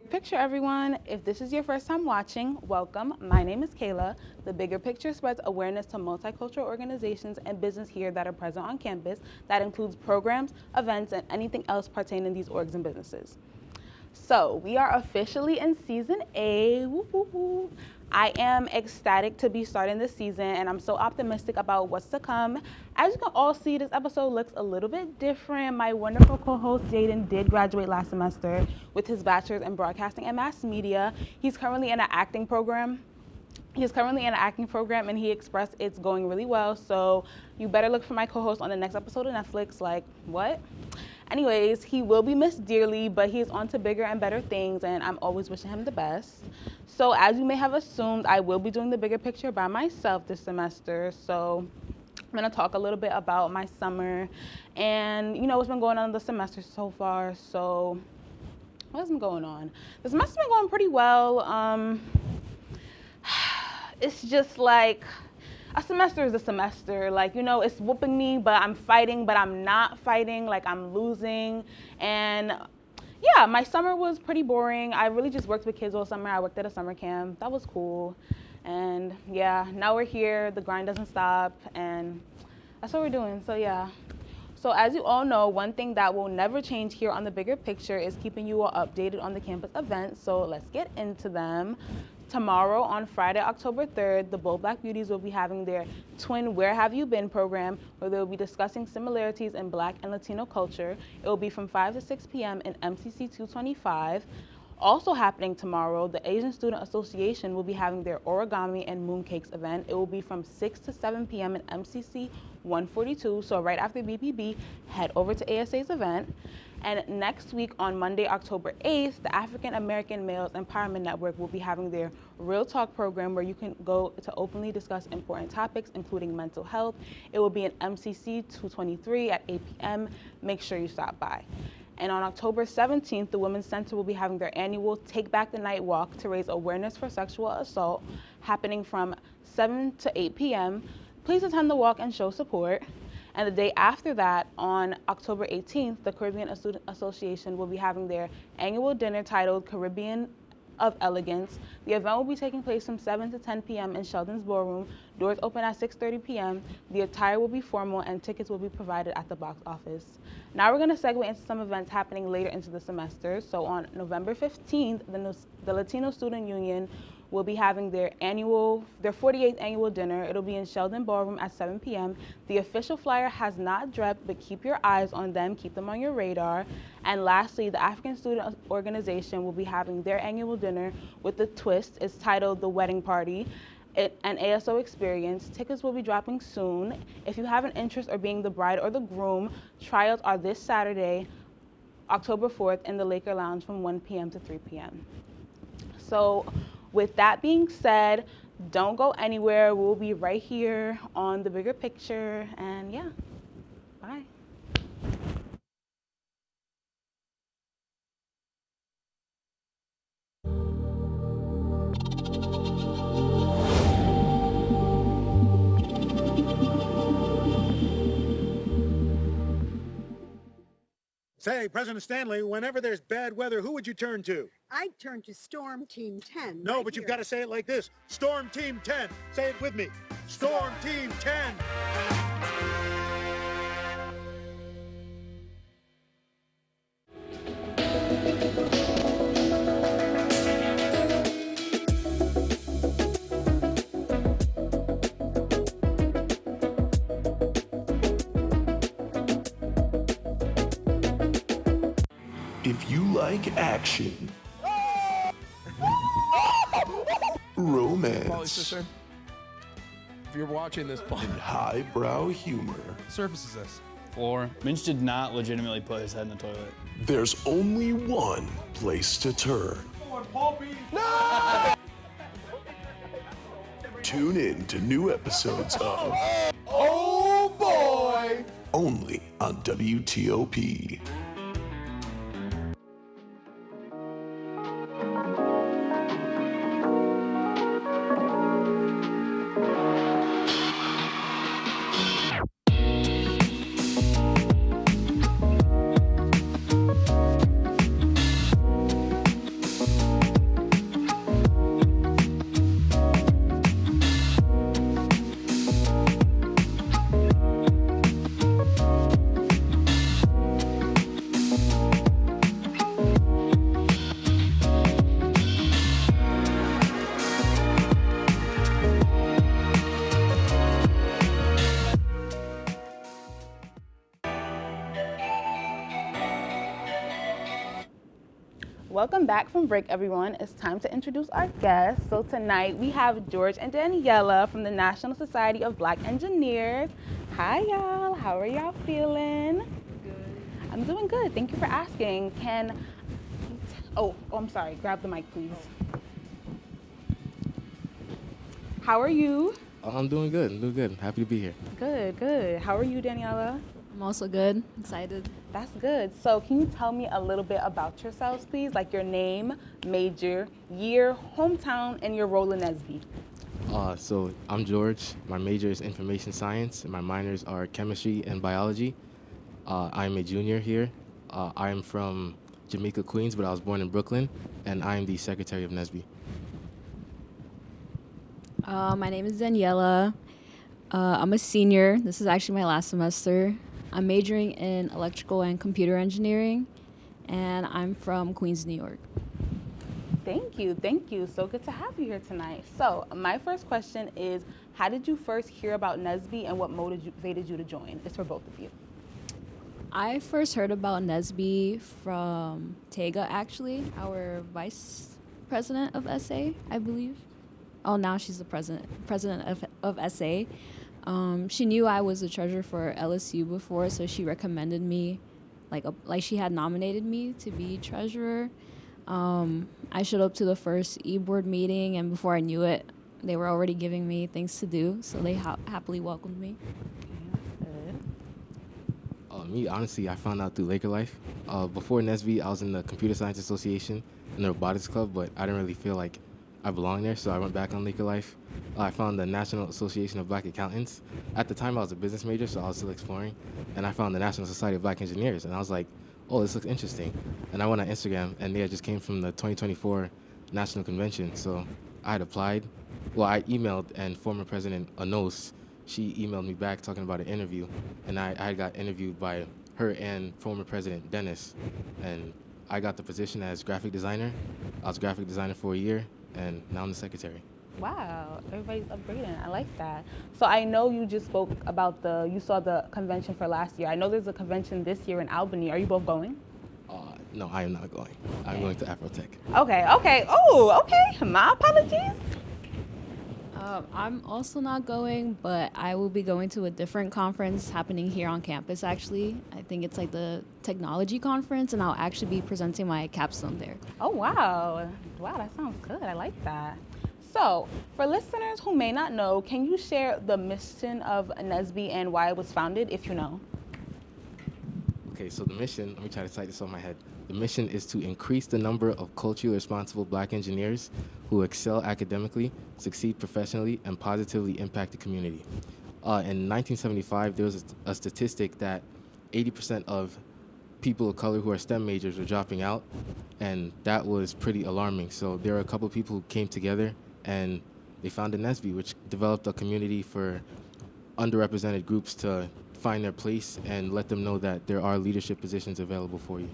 Picture, everyone. If this is your first time watching, welcome. My name is Kayla. The Bigger Picture spreads awareness to multicultural organizations and business here that are present on campus. That includes programs, events, and anything else pertaining to these orgs and businesses. So we are officially in season A. Woo, woo, woo. I am ecstatic to be starting this season, and I'm so optimistic about what's to come. As you can all see, this episode looks a little bit different. My wonderful co-host Jaden did graduate last semester with his bachelor's in broadcasting and mass media. He's currently in an acting program. And he expressed it's going really well. So you better look for my co-host on the next episode of Netflix. Like, what? Anyways, he will be missed dearly, but he is on to bigger and better things, and I'm always wishing him the best. So as you may have assumed, I will be doing the bigger picture by myself this semester. So I'm going to talk a little bit about my summer and, what's been going on in the semester so far. So what's been going on? The semester's been going pretty well. It's just like, a semester is a semester. Like, it's whooping me, but I'm fighting, but I'm not fighting. Like, I'm losing. And yeah, my summer was pretty boring. I really just worked with kids all summer. I worked at a summer camp. That was cool. And yeah, now we're here. The grind doesn't stop. And that's what we're doing. So yeah. So as you all know, one thing that will never change here on The Bigger Picture is keeping you all updated on the campus events. So let's get into them. Tomorrow, on Friday, October 3rd, the Bold Black Beauties will be having their Twin Where Have You Been program, where they will be discussing similarities in Black and Latino culture. It will be from 5 to 6 p.m. in MCC 225. Also happening tomorrow, the Asian Student Association will be having their Origami and Mooncakes event. It will be from 6 to 7 p.m. in MCC 142. So right after BBB, head over to ASA's event. And next week on Monday, October 8th, the African American Males Empowerment Network will be having their Real Talk program, where you can go to openly discuss important topics, including mental health. It will be in MCC 223 at 8 p.m. Make sure you stop by. And on October 17th, the Women's Center will be having their annual Take Back the Night Walk to raise awareness for sexual assault, happening from 7 to 8 p.m. Please attend the walk and show support. And the day after that, on October 18th, the Caribbean Student Association will be having their annual dinner titled Caribbean of Elegance. The event will be taking place from 7 to 10 p.m. in Sheldon's Ballroom. Doors open at 6:30 p.m. The attire will be formal and tickets will be provided at the box office. Now we're going to segue into some events happening later into the semester. So on November 15th, the Latino Student Union will be having their 48th annual dinner. It'll be in Sheldon Ballroom at 7 p.m. The official flyer has not dropped, but keep your eyes on them, keep them on your radar. And lastly, the African Student Organization will be having their annual dinner with a twist. It's titled The Wedding Party, an ASO experience. Tickets will be dropping soon. If you have an interest or being the bride or the groom, tryouts are this Saturday, October 4th in the Laker Lounge from 1 p.m. to 3 p.m. So with that being said, don't go anywhere. We'll be right here on The Bigger Picture. And yeah, bye. Say, President Stanley, whenever there's bad weather, who would you turn to? I'd turn to Storm Team 10. No, but you've got to say it like this. Storm Team 10. Say it with me. Storm Team 10. If you like action, romance, if you're watching this, and highbrow humor, surface is this. floor. Mitch did not legitimately put his head in the toilet. There's only one place to turn. Tune in to new episodes of Oh Boy! Only on WTOP. Welcome back from break, everyone. It's time to introduce our guests. So tonight we have George and Daniela from the National Society of Black Engineers. Hi, y'all. How are y'all feeling? Good. I'm doing good. Thank you for asking. I'm sorry. Grab the mic, please. How are you? I'm doing good. Happy to be here. Good, good. How are you, Daniela? I'm also good. Excited. That's good. So can you tell me a little bit about yourselves, please? Like your name, major, year, hometown, and your role in SB. So I'm George. My major is information science, and my minors are chemistry and biology. I'm a junior here. I'm from Jamaica, Queens, but I was born in Brooklyn, and I'm the secretary of NSB. My name is Daniela. I'm a senior. This is actually my last semester. I'm majoring in electrical and computer engineering, and I'm from Queens, New York. Thank you. So good to have you here tonight. So my first question is, how did you first hear about NSB and what motivated you to join? It's for both of you. I first heard about NSB from Tega, actually, our vice president of SA, I believe. Oh, now she's the president of SA. She knew I was a treasurer for LSU before, so she recommended me, like she had nominated me to be treasurer. I showed up to the first e-board meeting, and before I knew it, they were already giving me things to do, so they happily welcomed me. Me, honestly, I found out through Laker Life. Before NSB, I was in the Computer Science Association and the Robotics Club, but I didn't really feel like I belonged there, so I went back on Laker Life. I found the National Association of Black Accountants. At the time, I was a business major, so I was still exploring, and I found the National Society of Black Engineers, and I was like, oh, this looks interesting. And I went on Instagram, and they had just came from the 2024 National Convention, so I had applied. Well, I emailed, and former President Anos, she emailed me back talking about an interview, and I got interviewed by her and former President Dennis, and I got the position as graphic designer. I was graphic designer for a year, and now I'm the secretary. Wow, everybody's upgrading. I like that. So I know you just spoke about you saw the convention for last year. I know there's a convention this year in Albany. Are you both going? No, I am not going. I'm going to Afrotech. Okay. Oh, okay. My apologies. I'm also not going, but I will be going to a different conference happening here on campus, actually. I think it's like the technology conference, and I'll actually be presenting my capstone there. Oh, wow. Wow, that sounds good. I like that. So, for listeners who may not know, can you share the mission of NSB and why it was founded, if you know? Okay, so the mission, let me try to cite this off my head. The mission is to increase the number of culturally responsible Black engineers who excel academically, succeed professionally, and positively impact the community. In 1975, there was a statistic that 80% of people of color who are STEM majors were dropping out, and that was pretty alarming. So there were a couple of people who came together, and they founded NSB, which developed a community for underrepresented groups to find their place and let them know that there are leadership positions available for you.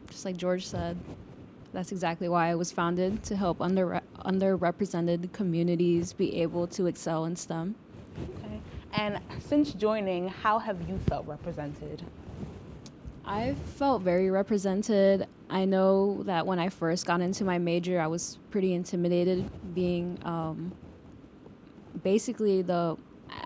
Just like George said, that's exactly why it was founded, to help underrepresented communities be able to excel in STEM. Okay. And since joining, how have you felt represented? I felt very represented. I know that when I first got into my major, I was pretty intimidated being basically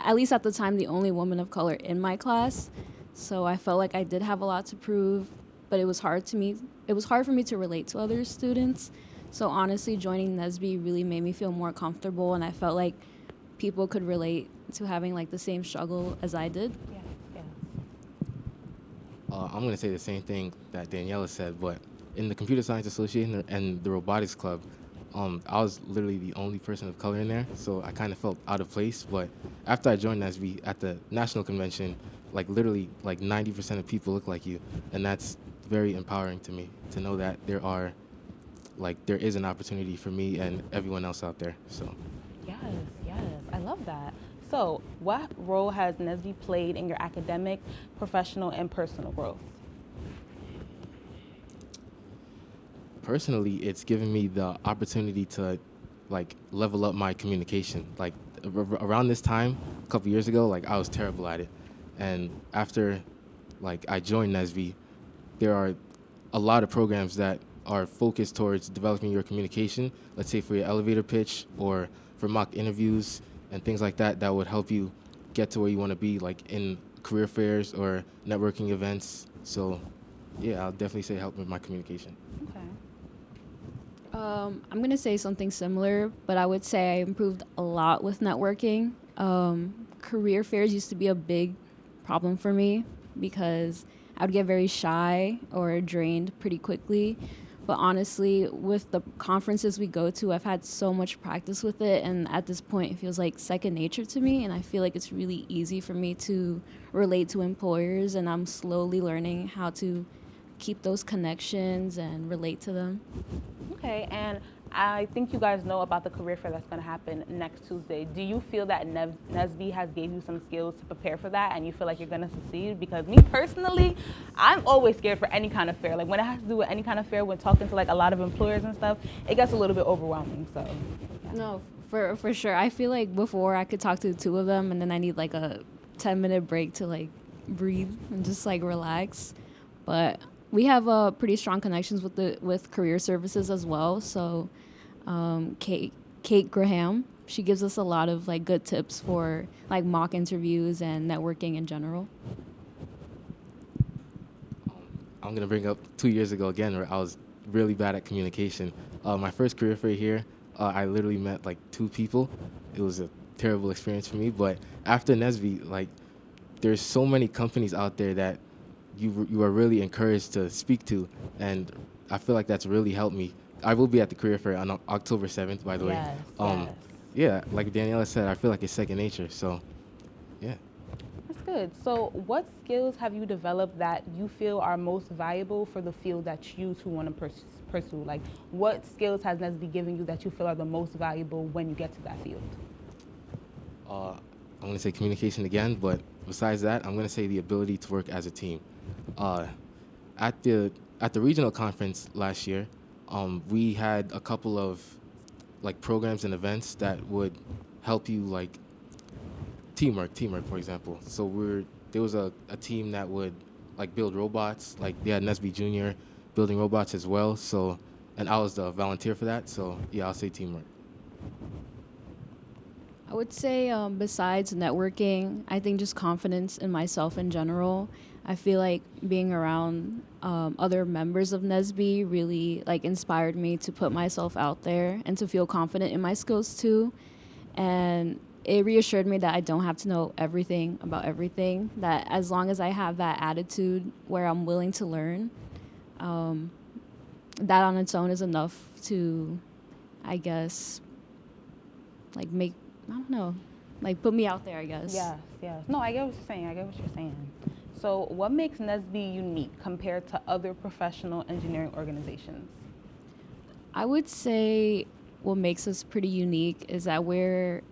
at least at the time, the only woman of color in my class. So I felt like I did have a lot to prove, but it was hard for me to relate to other students. So honestly, joining NESB really made me feel more comfortable, and I felt like people could relate to having like the same struggle as I did. Yeah, yeah. I'm going to say the same thing that Daniela said, but in the Computer Science Association and the Robotics Club, I was literally the only person of color in there, so I kind of felt out of place. But after I joined NESB at the national convention, like literally like 90% of people look like you, and that's very empowering to me to know that there is an opportunity for me and everyone else out there. So Yes, yes, I love that. So, what role has NESB played in your academic, professional, and personal growth? personally, it's given me the opportunity to like level up my communication. Like around this time, a couple years ago, like I was terrible at it. And after like I joined NESB, there are a lot of programs that are focused towards developing your communication, let's say for your elevator pitch or for mock interviews and things like that, that would help you get to where you want to be, like in career fairs or networking events. So yeah, I'll definitely say help with my communication. Okay. I'm going to say something similar, but I would say I improved a lot with networking. Career fairs used to be a big problem for me because I would get very shy or drained pretty quickly. But honestly, with the conferences we go to, I've had so much practice with it. And at this point, it feels like second nature to me. And I feel like it's really easy for me to relate to employers. And I'm slowly learning how to keep those connections and relate to them. Okay, and I think you guys know about the career fair that's going to happen next Tuesday. Do you feel that NESB has gave you some skills to prepare for that and you feel like you're going to succeed? Because me personally, I'm always scared for any kind of fair. Like when it has to do with any kind of fair, when talking to like a lot of employers and stuff, it gets a little bit overwhelming. So yeah. No, for sure. I feel like before I could talk to the two of them and then I need like a 10-minute break to like breathe and just like relax. But we have pretty strong connections with career services as well. So Kate Graham, she gives us a lot of like good tips for like mock interviews and networking in general. I'm gonna bring up 2 years ago again where I was really bad at communication. My first career fair here, I literally met like 2 people. It was a terrible experience for me. But after NESB, like there's so many companies out there that you are really encouraged to speak to, and I feel like that's really helped me. I will be at the career fair on October 7th, by the way. Yes. Yeah, like Daniela said, I feel like it's second nature. So, yeah. That's good. So what skills have you developed that you feel are most valuable for the field that you two want to pursue? Like what skills has NESB given you that you feel are the most valuable when you get to that field? I'm going to say communication again, but besides that, I'm going to say the ability to work as a team. At the regional conference last year, we had a couple of like programs and events that would help you like teamwork, for example. So there was a team that would like build robots, like they had NESB Junior building robots as well. So, and I was the volunteer for that. So yeah, I'll say teamwork. I would say besides networking, I think just confidence in myself in general. I feel like being around other members of NESB really like inspired me to put myself out there and to feel confident in my skills too. And it reassured me that I don't have to know everything about everything, that as long as I have that attitude where I'm willing to learn, that on its own is enough to, I guess, like put me out there, I guess. Yes. No, I get what you're saying. So what makes NESB unique compared to other professional engineering organizations? I would say what makes us pretty unique is that we're,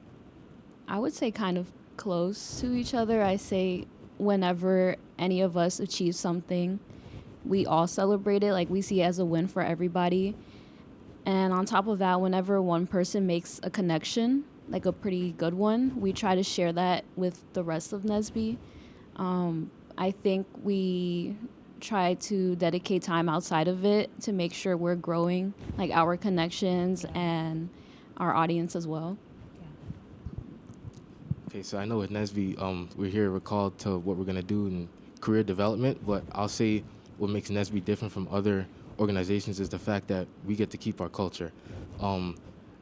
I would say, kind of close to each other. I say whenever any of us achieve something, we all celebrate it. Like we see it as a win for everybody. And on top of that, whenever one person makes a connection, like a pretty good one, we try to share that with the rest of NESB. I think we try to dedicate time outside of it to make sure we're growing like our connections and our audience as well. Okay, so I know with NESB, we're called to what we're gonna do in career development, but I'll say what makes NESB different from other organizations is the fact that we get to keep our culture.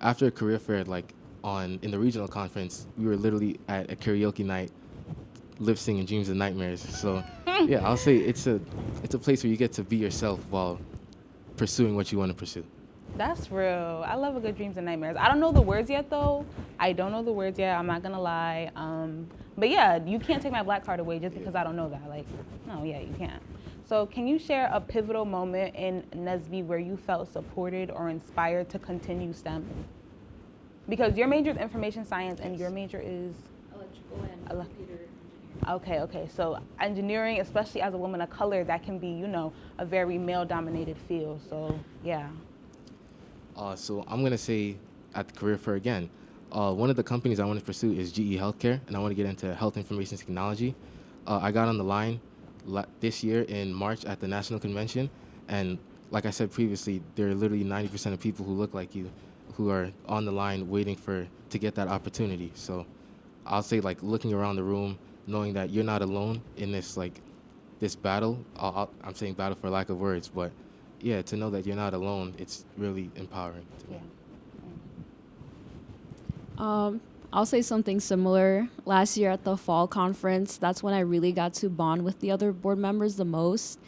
After a career fair, like in the regional conference, we were literally at a karaoke night, lip singing "Dreams and Nightmares." So, yeah, I'll say it's a place where you get to be yourself while pursuing what you want to pursue. That's real. I love a good dreams and nightmares. I don't know the words yet, though. I don't know the words yet. I'm not gonna lie. But yeah, you can't take my black card away just because I don't know that. Like, no, yeah, you can't. So can you share a pivotal moment in NESB where you felt supported or inspired to continue STEM? Because your major is information science and your major is Electrical and computer engineering. Okay. So engineering, especially as a woman of color, that can be, a very male-dominated field. So yeah. So I'm gonna say at the career fair again, one of the companies I want to pursue is GE Healthcare, and I want to get into health information technology. I got on the line this year in March at the national convention, and like I said previously, there are literally 90% of people who look like you who are on the line waiting to get that opportunity. So I'll say, like, looking around the room, knowing that you're not alone in this battle. I'm saying battle for lack of words, but yeah, to know that you're not alone, it's really empowering to me. I'll say something similar. Last year at the fall conference, that's when I really got to bond with the other board members the most.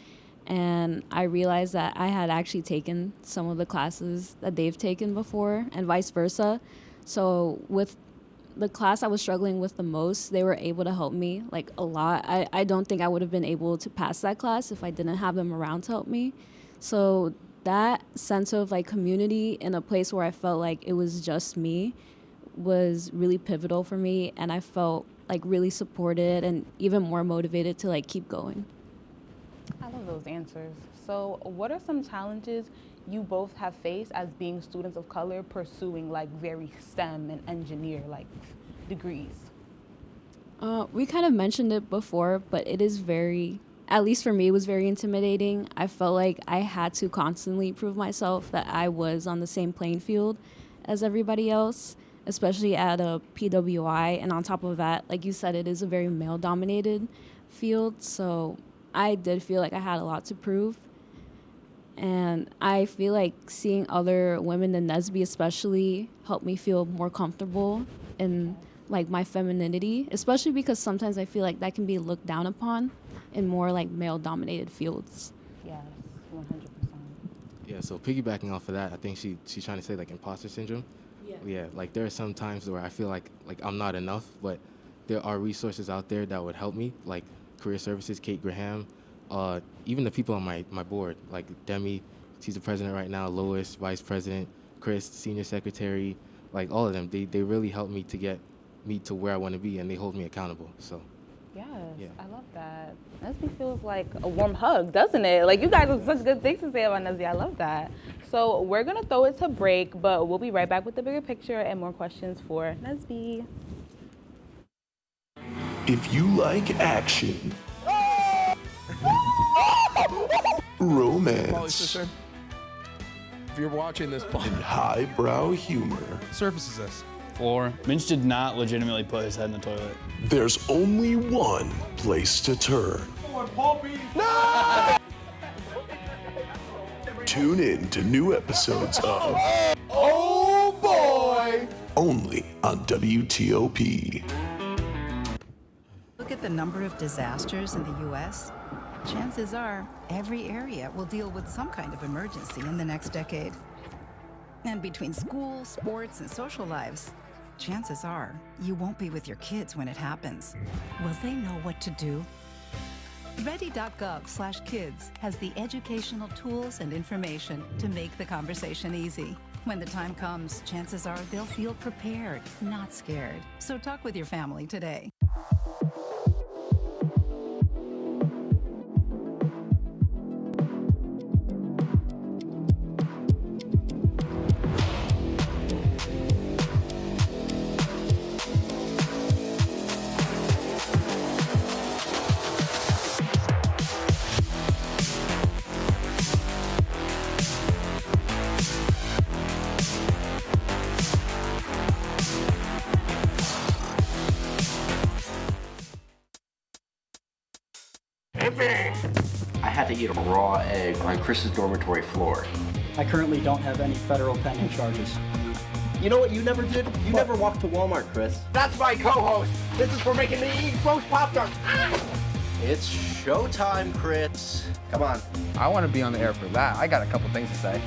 And I realized that I had actually taken some of the classes that they've taken before and vice versa. So with the class I was struggling with the most, they were able to help me like a lot. I don't think I would have been able to pass that class if I didn't have them around to help me. So that sense of like community in a place where I felt like it was just me was really pivotal for me, and I felt like really supported and even more motivated to like keep going. I love those answers. So what are some challenges you both have faced as being students of color pursuing like very STEM and engineer like degrees? We kind of mentioned it before, but it is at least for me, it was very intimidating. I felt like I had to constantly prove myself that I was on the same playing field as everybody else, especially at a PWI. And on top of that, like you said, it is a very male-dominated field. So I did feel like I had a lot to prove. And I feel like seeing other women in NESB especially helped me feel more comfortable in like my femininity, especially because sometimes I feel like that can be looked down upon in more like male-dominated fields. Yes, 100%. Yeah, so piggybacking off of that, I think she's trying to say like imposter syndrome. Yeah, like there are some times where I feel like I'm not enough, but there are resources out there that would help me, like Career Services, Kate Graham, even the people on my board, like Demi, she's the president right now, Lois, vice president, Chris, senior secretary, like all of them. They really help me to get me to where I want to be, and they hold me accountable. So. Yes, Yeah. I love that. NESB feels like a warm hug, doesn't it? Like you guys have such good things to say about NESB. I love that. So we're gonna throw it to break, but we'll be right back with the bigger picture and more questions for NESB. If you like action, romance, If you're watching this, and highbrow humor, surface is this. Floor. Minch did not legitimately put his head in the toilet. there's only one place to turn. Tune in to new episodes of Oh boy! only on WTOP. Look at the number of disasters in the U.S. Chances are every area will deal with some kind of emergency in the next decade. And between school, sports, and social lives, chances are you won't be with your kids when it happens. Will they know what to do? Ready.gov/kids has the educational tools and information to make the conversation easy. When the time comes, chances are they'll feel prepared, not scared. So talk with your family today. I had to eat a raw egg on Chris's dormitory floor. I currently don't have any federal pending charges. You know what you never did? You never walked to Walmart, Chris. That's my co-host. This is for making me eat roast popcorn. It's showtime, Chris. Come on. I want to be on the air for that. I got a couple things to say.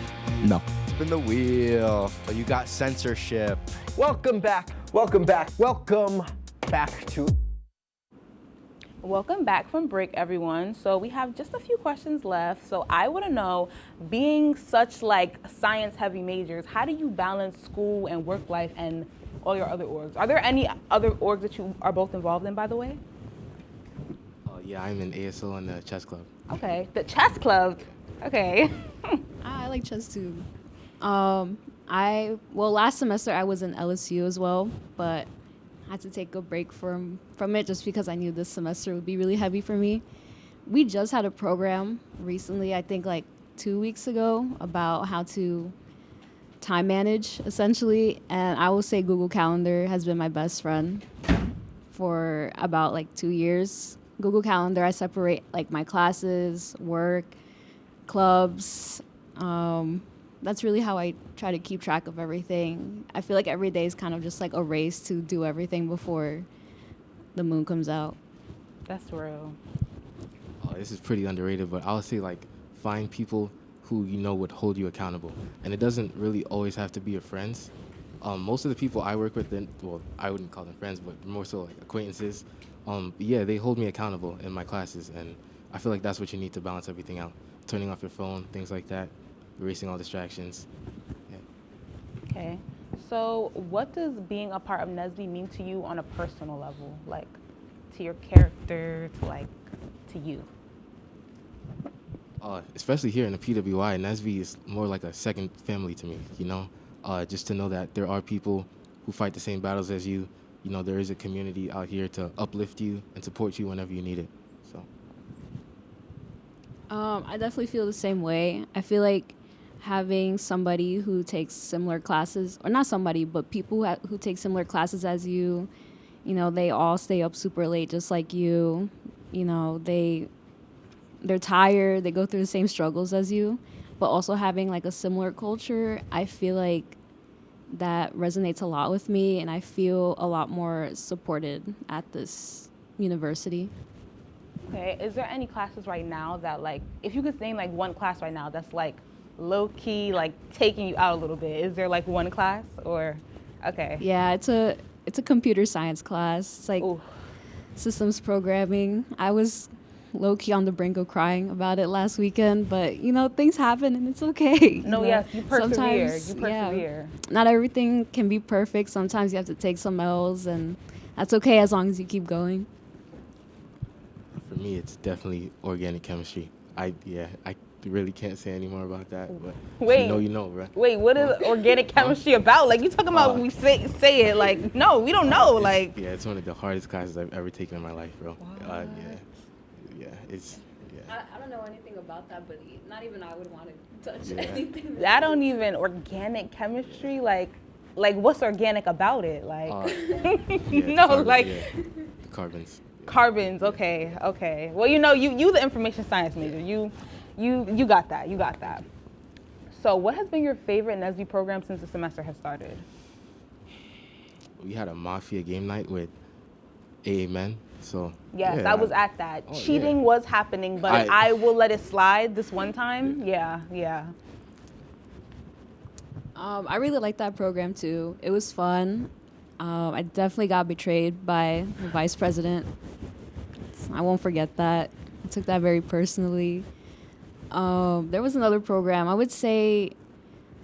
No. Spin the wheel. Oh, you got censorship. Welcome back. Welcome back. Welcome back to. Welcome back from break, everyone. So we have just a few questions left. So I want to know, being such like science-heavy majors, how do you balance school and work life and all your other orgs? Are there any other orgs that you are both involved in, by the way? Yeah, I'm in ASO and the chess club. Okay, the chess club. Okay. I like chess too. Last semester I was in LSU as well, but I had to take a break from it just because I knew this semester would be really heavy for me. We just had a program recently, I think like 2 weeks ago, about how to time manage essentially, and I will say Google Calendar has been my best friend for about like 2 years. Google Calendar, I separate like my classes, work, clubs. That's really how I try to keep track of everything. I feel like every day is kind of just like a race to do everything before the moon comes out. That's real. This is pretty underrated, but I would say like find people who you know would hold you accountable. And it doesn't really always have to be your friends. Most of the people I work with, I wouldn't call them friends, but more so like acquaintances. Yeah, they hold me accountable in my classes, and I feel like that's what you need to balance everything out. Turning off your phone, things like that, erasing all distractions. Yeah. Okay. So what does being a part of NESB mean to you on a personal level? Like, to your character, to you? Especially here in the PWI, NESB is more like a second family to me, you know? Just to know that there are people who fight the same battles as you. You know, there is a community out here to uplift you and support you whenever you need it. So. I definitely feel the same way. I feel like having somebody who takes similar classes, or not somebody, but people who take similar classes as you, you know, they all stay up super late just like you. You know, they're tired, they go through the same struggles as you, but also having like a similar culture, I feel like that resonates a lot with me, and I feel a lot more supported at this university. Okay, is there any classes right now that, like, if you could name like one class right now that's like low-key, like taking you out a little bit, is there like one class or, okay. Yeah, it's a computer science class. It's like systems programming. I was low-key on the brink of crying about it last weekend, but you know, things happen and it's okay. No, yes, you persevere. You persevere. Yeah, not everything can be perfect. Sometimes you have to take some L's, and that's okay as long as you keep going. For me, it's definitely organic chemistry. I really can't say any more about that, but wait, you know, right? Wait, what is organic chemistry about? Like, you talking about we say it, like, no, we don't know, like. Yeah, it's one of the hardest classes I've ever taken in my life, bro. I don't know anything about that, but not even I would want to touch anything. I don't even, organic chemistry, like what's organic about it? Like, carbons. Carbons, okay. Well, you know, you the information science major. You got that. So what has been your favorite NESB program since the semester has started? We had a Mafia game night with AA Men. So yes, yeah, I was at that. Cheating was happening, but I will let it slide this one time. Yeah. I really liked that program too. It was fun. I definitely got betrayed by the vice president. I won't forget that. I took that very personally. There was another program. I would say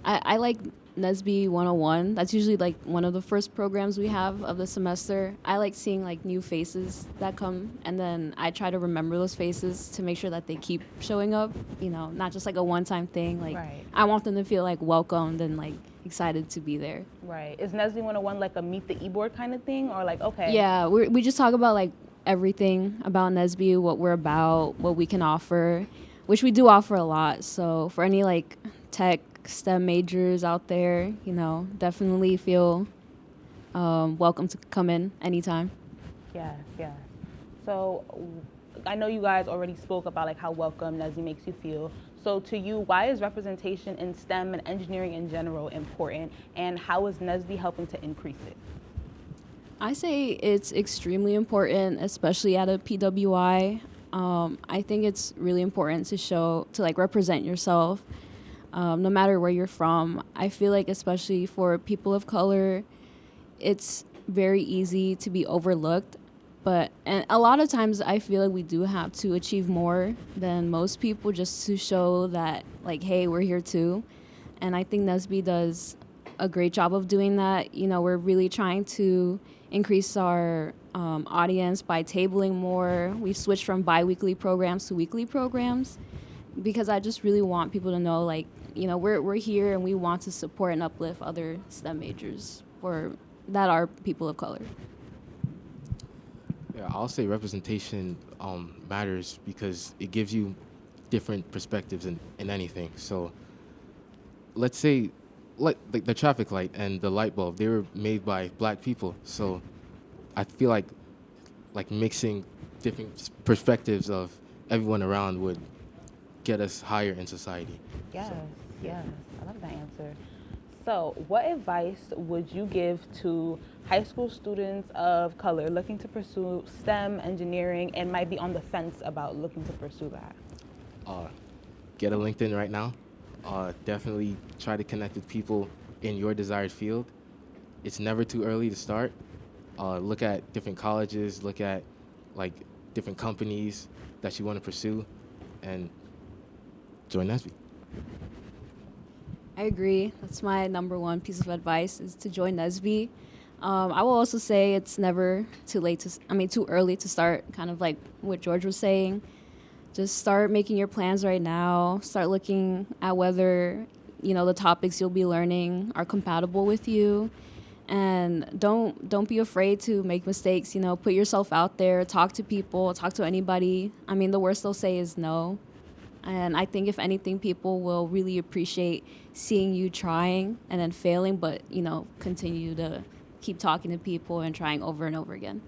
I like NESB 101. That's usually like one of the first programs we have of the semester. I like seeing like new faces that come, and then I try to remember those faces to make sure that they keep showing up, you know, not just like a one-time thing. Like, right. I want them to feel like welcomed and like excited to be there. Right. Is NESB 101 like a meet the e-board kind of thing, or like, okay? Yeah, we just talk about like everything about NESB, what we're about, what we can offer, which we do offer a lot. So for any like tech, STEM majors out there, you know, definitely feel welcome to come in anytime. Yes. So I know you guys already spoke about like how welcome Nesby makes you feel. So to you, why is representation in STEM and engineering in general important, and how is Nesby helping to increase it? I say it's extremely important, especially at a PWI. I think it's really important to like represent yourself, no matter where you're from. I feel like especially for people of color, it's very easy to be overlooked. And a lot of times I feel like we do have to achieve more than most people just to show that, like, hey, we're here too. And I think Nesby does a great job of doing that. You know, we're really trying to increase our audience by tabling more. We've switched from bi-weekly programs to weekly programs because I just really want people to know, like, you know, we're here and we want to support and uplift other STEM majors that are people of color. Yeah, I'll say representation matters because it gives you different perspectives in anything. So let's say like the traffic light and the light bulb, they were made by black people. So I feel like mixing different perspectives of everyone around would get us higher in society. Yes, yes, I love that answer. So what advice would you give to high school students of color looking to pursue STEM, engineering, and might be on the fence about looking to pursue that? Get a LinkedIn right now. Definitely try to connect with people in your desired field. It's never too early to start. Look at different colleges, look at like different companies that you want to pursue, and join Nesby. I agree. That's my number one piece of advice is to join Nesby. I will also say it's never too early to start, kind of like what George was saying. Just start making your plans right now. Start looking at whether, you know, the topics you'll be learning are compatible with you. And don't be afraid to make mistakes, you know, put yourself out there, talk to people, talk to anybody. I mean, the worst they'll say is no. And I think if anything, people will really appreciate seeing you trying and then failing, but, you know, continue to keep talking to people and trying over and over again.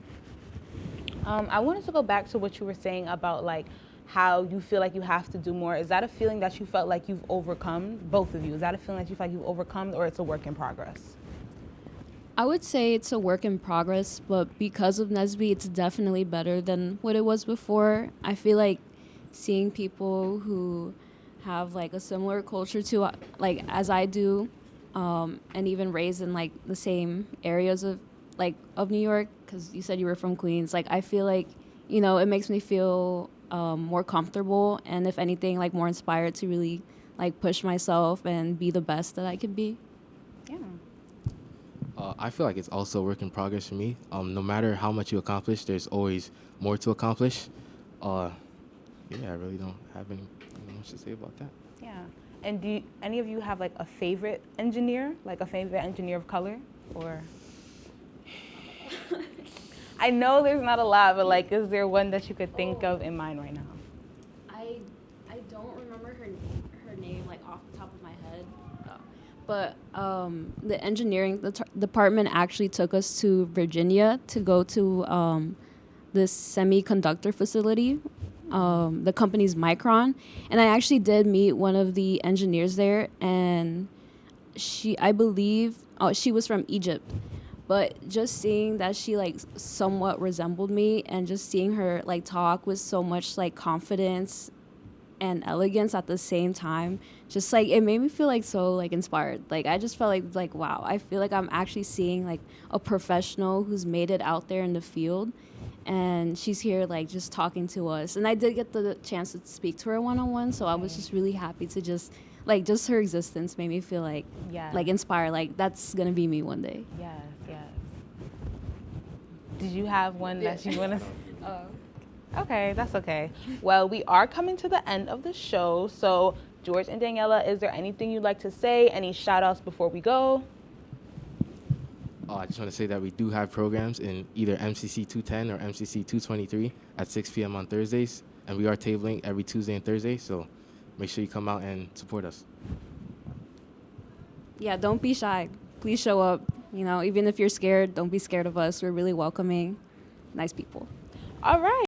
I wanted to go back to what you were saying about like how you feel like you have to do more. Is that a feeling that you felt like you've overcome, both of you? Is that a feeling that you feel like you've overcome, or it's a work in progress? I would say it's a work in progress, but because of Nesby, it's definitely better than what it was before. I feel like seeing people who have like a similar culture to like as I do, and even raised in like the same areas of New York, because you said you were from Queens. Like I feel like, you know, it makes me feel more comfortable, and if anything, like more inspired to really like push myself and be the best that I could be. Yeah. I feel like it's also a work in progress for me. No matter how much you accomplish, there's always more to accomplish. Yeah, I really don't have any much to say about that. Yeah. And do any of you have like a favorite engineer, of color, or? I know there's not a lot, but like, is there one that you could think of in mind right now? I don't remember her name like off the top of my head, but the engineering department actually took us to Virginia to go to this semiconductor facility. The company's Micron, and I actually did meet one of the engineers there, and I believe she was from Egypt, but just seeing that she like somewhat resembled me, and just seeing her like talk with so much like confidence and elegance at the same time, just like it made me feel like so like inspired. Like I just felt like wow, I feel like I'm actually seeing like a professional who's made it out there in the field. And she's here like just talking to us, and I did get the chance to speak to her one-on-one, so I was just really happy to just her existence made me feel like inspired, like that's gonna be me one day. Yes. Did you have one that you want to? Okay, that's okay. Well, we are coming to the end of the show, so George and Daniela, is there anything you'd like to say? Any shout outs before we go? I just want to say that we do have programs in either MCC 210 or MCC 223 at 6 p.m. on Thursdays, and we are tabling every Tuesday and Thursday, so make sure you come out and support us. Yeah, don't be shy. Please show up. You know, even if you're scared, don't be scared of us. We're really welcoming, nice people. All right.